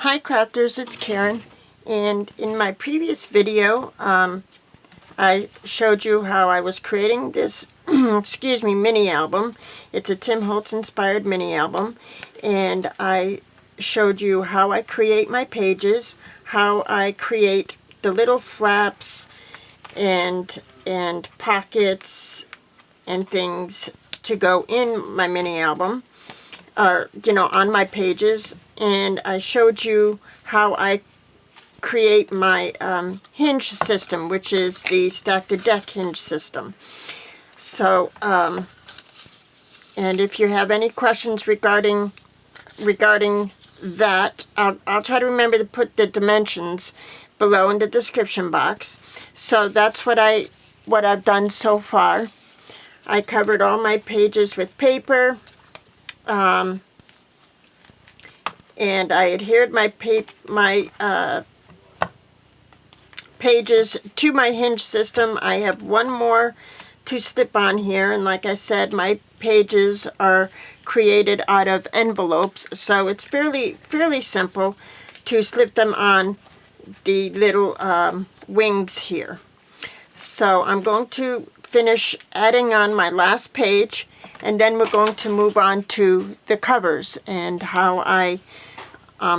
Hi crafters, it's Karen, and in my previous video I showed you how I was creating this excuse me, mini album. It's a Tim Holtz inspired mini album, and I showed you how I create my pages, how I create the little flaps and pockets and things to go in my mini album, or on my pages. And I showed you how I create my hinge system, which is the stack the deck hinge system. So and if you have any questions regarding that, I'll try to remember to put the dimensions below in the description box. So that's what I've done so far. I covered all my pages with paper, and I adhered my pages to my hinge system. I have one more to slip on here, and like I said, my pages are created out of envelopes, so it's fairly simple to slip them on the little wings here. So I'm going to finish adding on my last page, and then we're going to move on to the covers and how I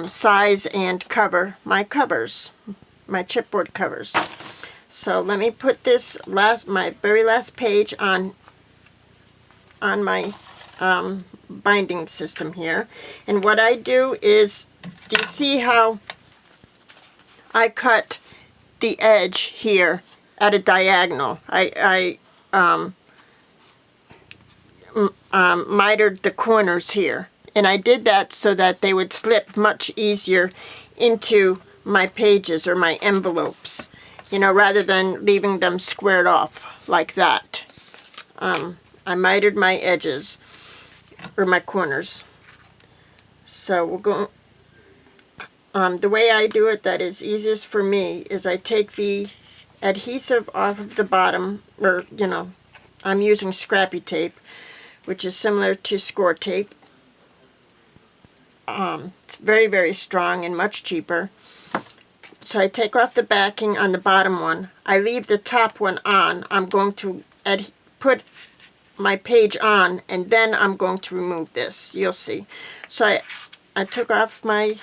size and cover my covers, my chipboard covers. So let me put this my very last page on my binding system here. And what I do is, do you see how I cut the edge here at a diagonal? I mitered the corners here, and I did that so that they would slip much easier into my pages or my envelopes, rather than leaving them squared off like that. I mitered my edges, or my corners. So we'll go, the way I do it that is easiest for me is I take the adhesive off of the bottom, or I'm using scrappy tape, which is similar to score tape. It's very strong and much cheaper. So I take off the backing on the bottom one. I leave the top one on. I'm going to put my page on, and then I'm going to remove this. You'll see. So I took off my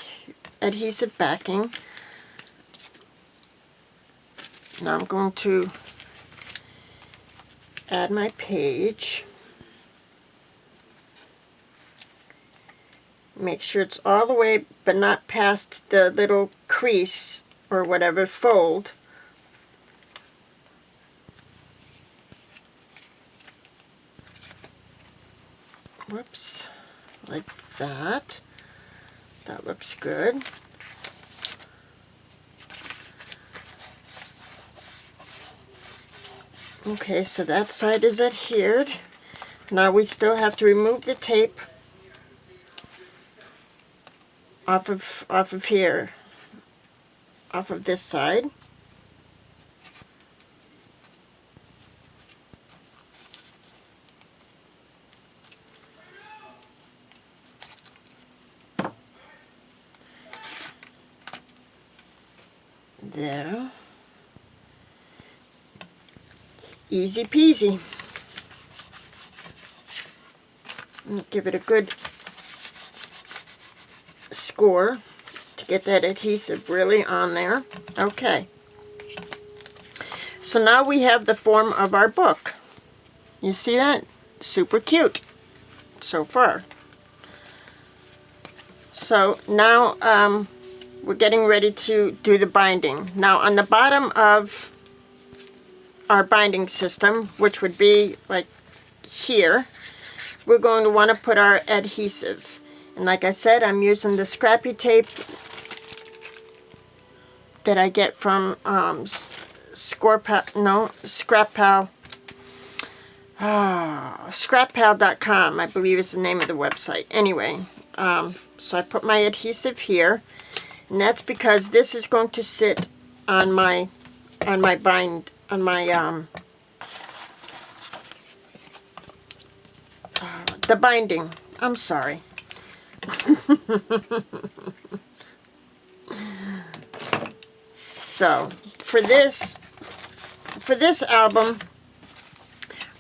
adhesive backing. Now I'm going to add my page. Make sure it's all the way, but not past the little crease or whatever, fold. Whoops, like that. That looks good. Okay, so that side is adhered. Now we still have to remove the tape off of here, off of this side. There. Easy peasy. Give it a good score to get that adhesive really on there. Okay. So now we have the form of our book. You see that? Super cute so far. So now we're getting ready to do the binding. Now on the bottom of our binding system, which would be like here, we're going to want to put our adhesive. And like I said, I'm using the scrappy tape that I get from scrappal.com, I believe is the name of the website. Anyway, so I put my adhesive here, and that's because this is going to sit on my the binding. I'm sorry. So for this album,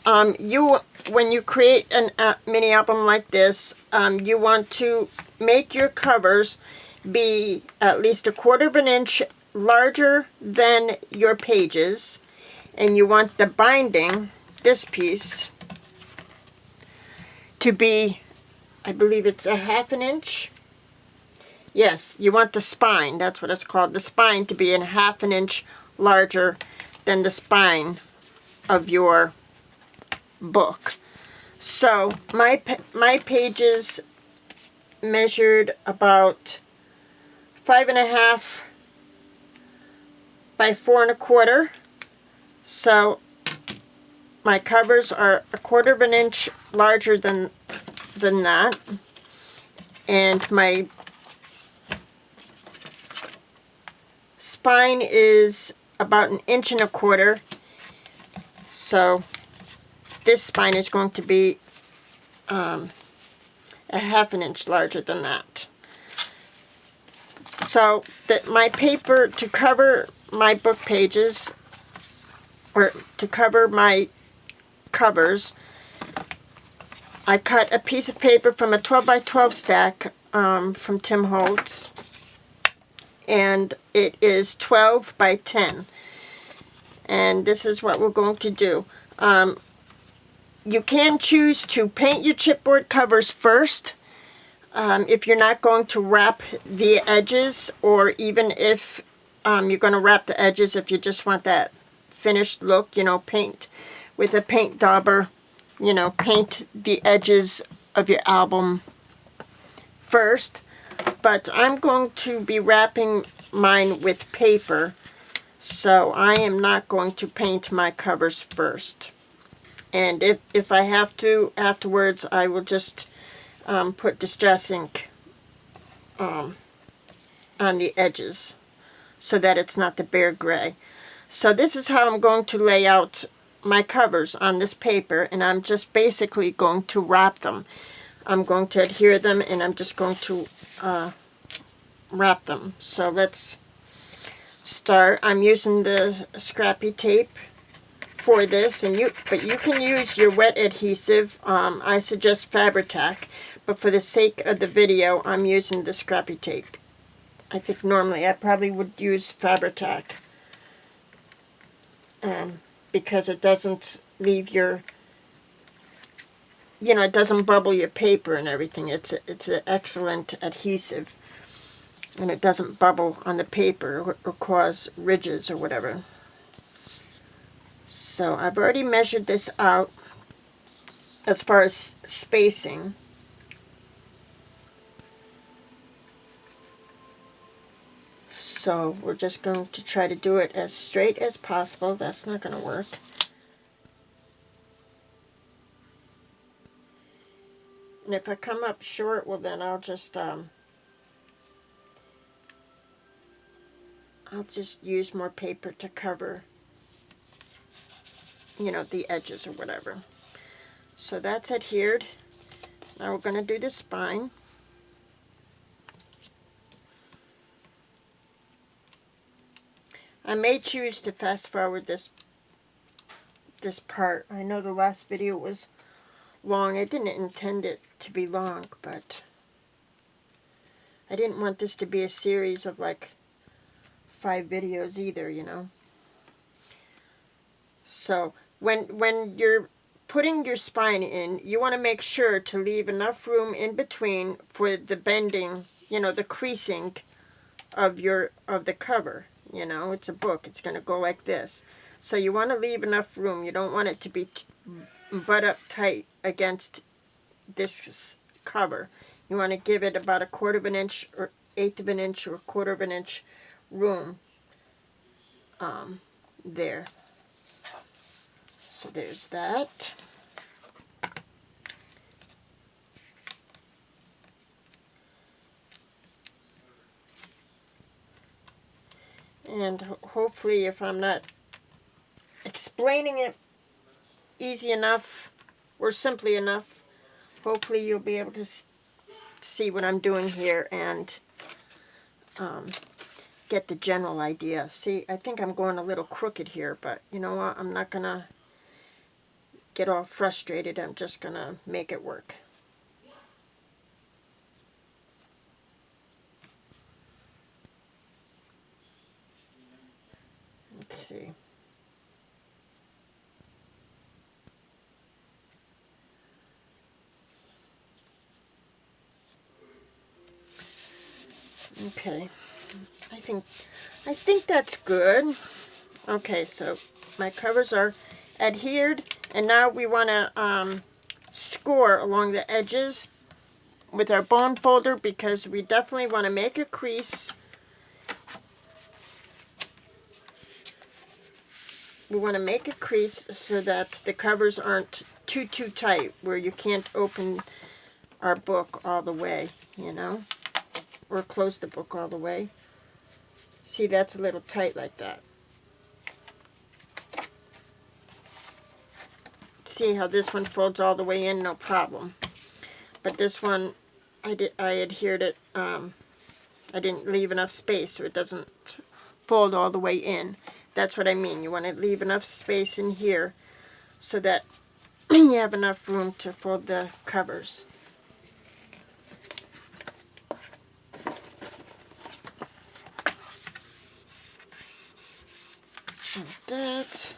when you create a mini album like this, you want to make your covers be at least 1/4 of an inch larger than your pages, and you want the binding, this piece, to be, I believe it's 1/2 inch. Yes, you want the spine, that's what it's called, the spine to be 1/2 inch larger than the spine of your book. So my pages measured about 5.5 by 4.25. So my covers are 1/4 of an inch larger than that, and my spine is about 1.25 inches. So this spine is going to be 1/2 inch larger than that. So that my paper to cover my book pages, or to cover my covers, I cut a piece of paper from a 12 by 12 stack from Tim Holtz, and it is 12 by 10. And this is what we're going to do. You can choose to paint your chipboard covers first if you're not going to wrap the edges, or even if you're going to wrap the edges if you just want that finished look, you know, paint with a paint dauber, you know, paint the edges of your album first. But I'm going to be wrapping mine with paper, so I am not going to paint my covers first. And if I have to afterwards, I will just put Distress ink on the edges so that it's not the bare gray. So this is how I'm going to lay out my covers on this paper, and I'm just basically going to wrap them. I'm going to adhere them, and I'm just going to wrap them. So let's start. I'm using the scrappy tape for this, but you can use your wet adhesive. I suggest Fabri-Tac, but for the sake of the video, I'm using the scrappy tape. I think normally I probably would use Fabri-Tac because it doesn't leave your, you know, it doesn't bubble your paper and everything. It's an excellent adhesive, and it doesn't bubble on the paper or cause ridges or whatever. So I've already measured this out as far as spacing. So we're just going to try to do it as straight as possible. That's not going to work. And if I come up short, well then I'll just use more paper to cover, you know, the edges or whatever. So that's adhered. Now we're going to do the spine. I may choose to fast forward this part. I know the last video was long. I didn't intend it to be long, but I didn't want this to be a series of like 5 videos either, you know. So when you're putting your spine in, you want to make sure to leave enough room in between for the bending, you know, the creasing of the cover. You know, it's a book. It's going to go like this. So you want to leave enough room. You don't want it to be butt up tight against this cover. You want to give it about 1/4 of an inch or 1/8 of an inch or 1/4 of an inch room there. So there's that. And hopefully, if I'm not explaining it easy enough or simply enough, hopefully you'll be able to see what I'm doing here and get the general idea. See, I think I'm going a little crooked here, but you know what? I'm not going to get all frustrated. I'm just going to make it work. Let's see. Okay. I think that's good. Okay, so my covers are adhered, and now we want to score along the edges with our bone folder, because we definitely want to make a crease. We want to make a crease so that the covers aren't too tight, where you can't open our book all the way, you know, or close the book all the way. See, that's a little tight like that. See how this one folds all the way in, no problem. But this one, I adhered it. I didn't leave enough space so it doesn't fold all the way in. That's what I mean. You want to leave enough space in here so that you have enough room to fold the covers. Like that.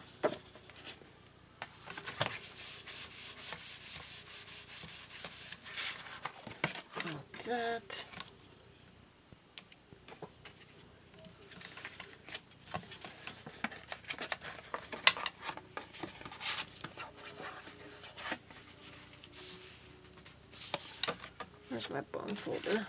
Like that. Where's my bone folder?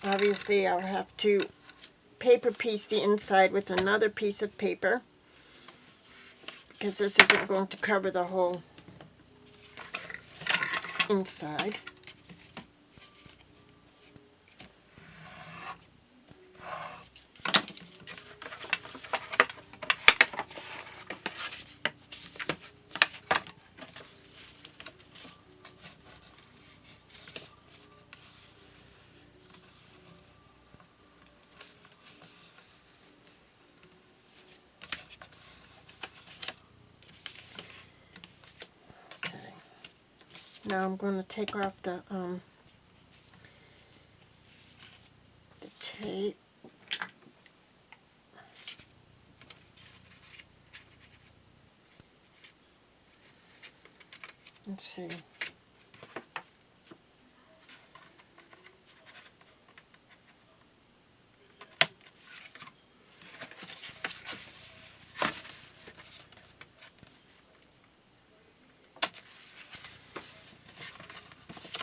Obviously, I'll have to paper piece the inside with another piece of paper, because this isn't going to cover the whole inside. Now I'm going to take off the tape. Let's see.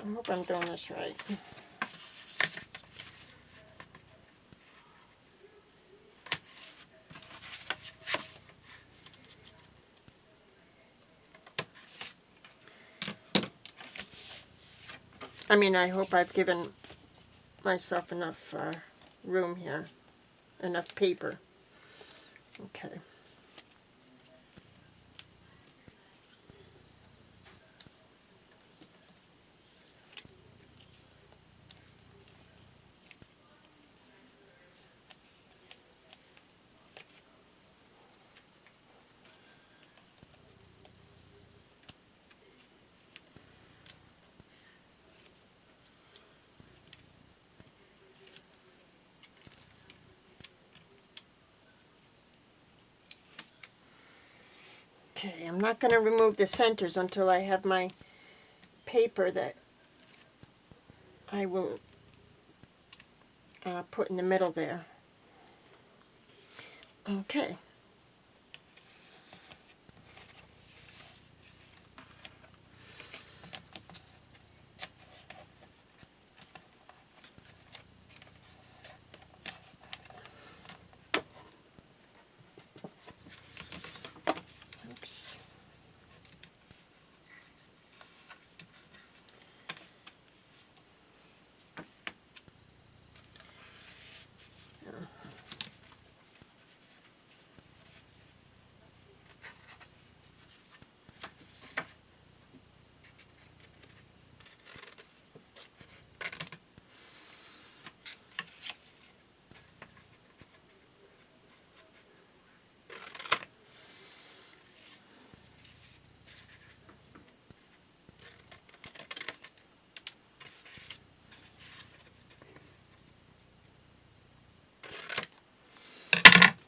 I hope I'm doing this right. I mean, I hope I've given myself enough room here, enough paper. Okay. Okay, I'm not going to remove the centers until I have my paper that I will put in the middle there. Okay. Oops.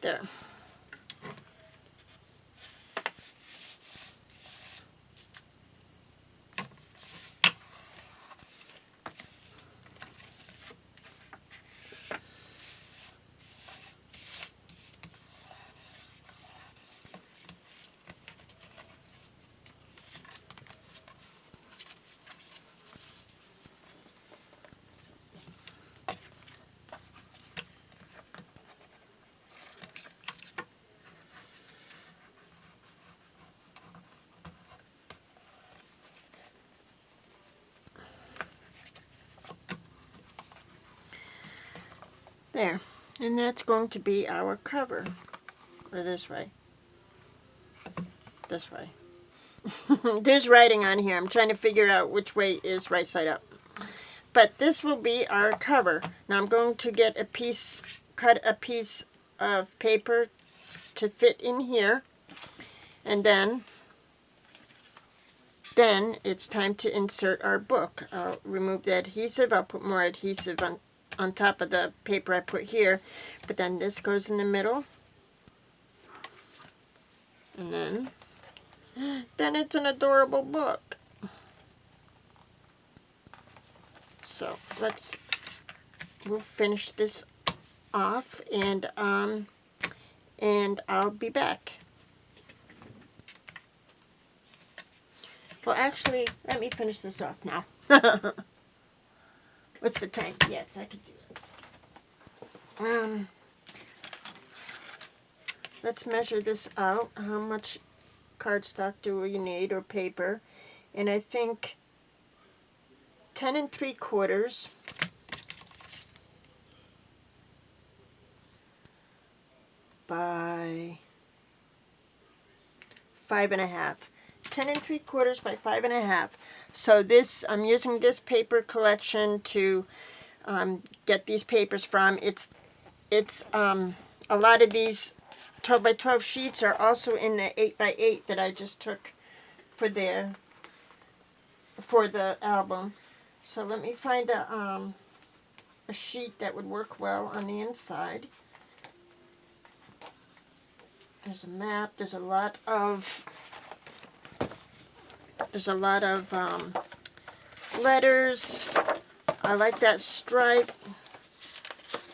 There. There. And that's going to be our cover. Or this way. This way. There's writing on here. I'm trying to figure out which way is right side up. But this will be our cover. Now I'm going to get a piece, cut a piece of paper to fit in here. And then it's time to insert our book. I'll remove the adhesive. I'll put more adhesive on top of the paper I put here. But then this goes in the middle. And then it's an adorable book. So we'll finish this off, and I'll be back. Well, actually, let me finish this off now. What's the time? Yes, I could do it. Let's measure this out. How much cardstock do you need, or paper? And I think 10 3/4 by 5 1/2. 10 3/4 by 5 1/2. So this, I'm using this paper collection to get these papers from. It's a lot of these 12 by 12 sheets are also in the 8 by 8 that I just took for the album. So let me find a sheet that would work well on the inside. There's a map. There's a lot of letters. I like that stripe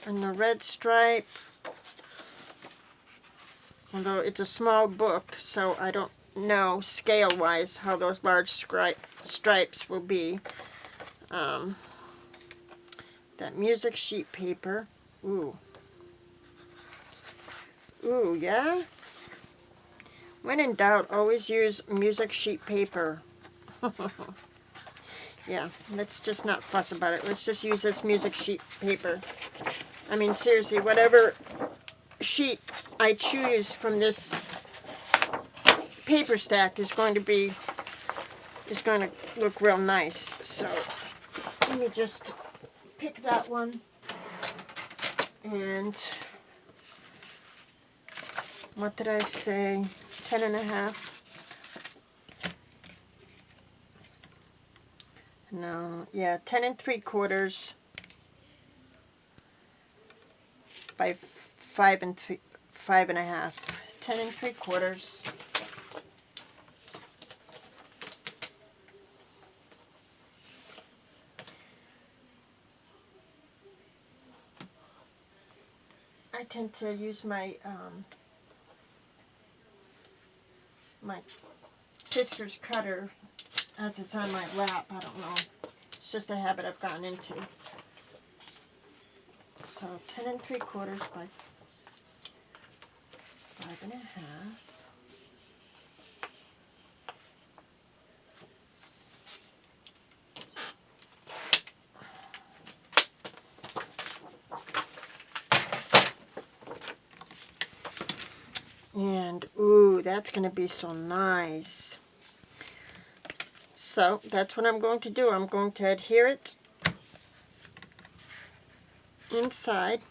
and the red stripe. Although it's a small book, so I don't know scale-wise how those large stripes will be. That music sheet paper. Ooh. Ooh, yeah? When in doubt, always use music sheet paper. Yeah, let's just not fuss about it. Let's just use this music sheet paper. I mean, seriously, whatever sheet I choose from this paper stack is going to look real nice. So let me just pick that one, and what did I say? 10 1/2. No, yeah, 10 3/4 by 5 1/2. 10 3/4. I tend to use my my Fister's cutter as it's on my lap. I don't know. It's just a habit I've gotten into. So 10 3/4 by 5 1/2. And, ooh, that's going to be so nice. So, that's what I'm going to do. I'm going to adhere it inside.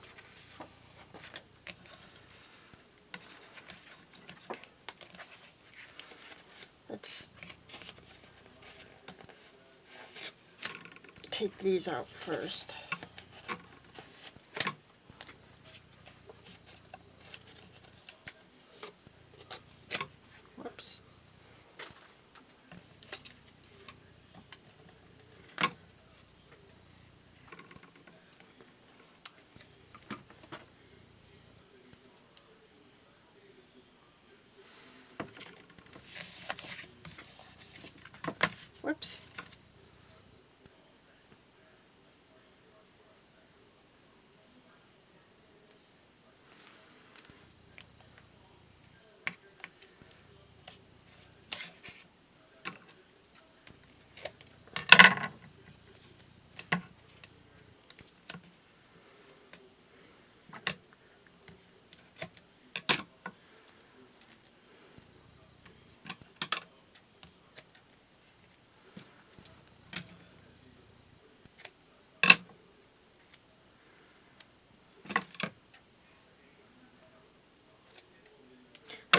Let's take these out first.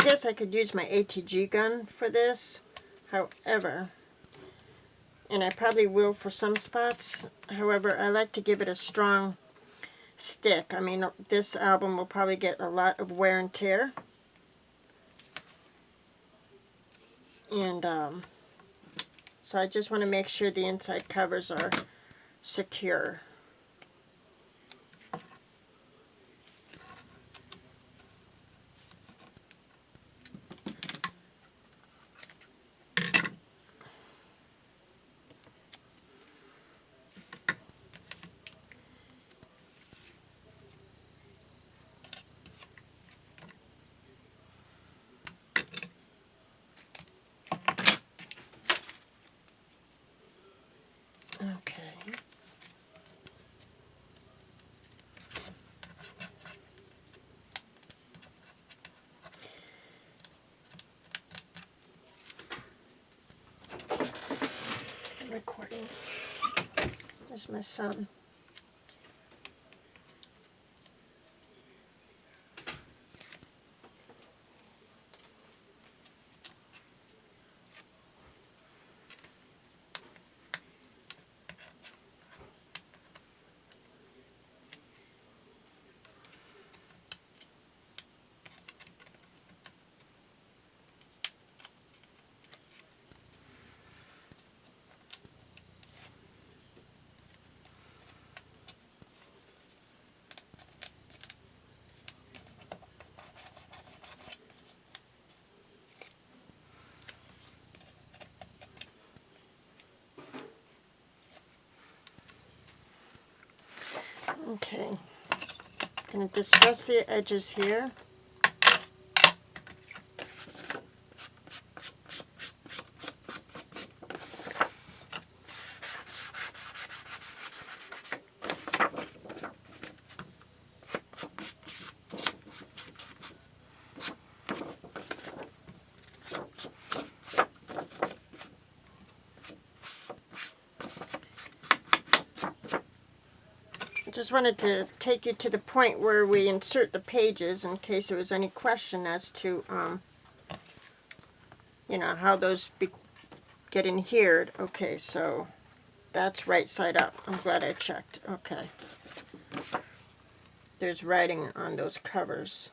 guess I could use my ATG gun for this. However, and I probably will for some spots. However, I like to give it a strong stick. I mean, this album will probably get a lot of wear and tear. And so I just want to make sure the inside covers are secure. Okay. Recording. There's my son. Okay. I'm going to discuss the edges here. I just wanted to take you to the point where we insert the pages in case there was any question as to, you know, how those get adhered. Okay, so that's right side up. I'm glad I checked. Okay. There's writing on those covers.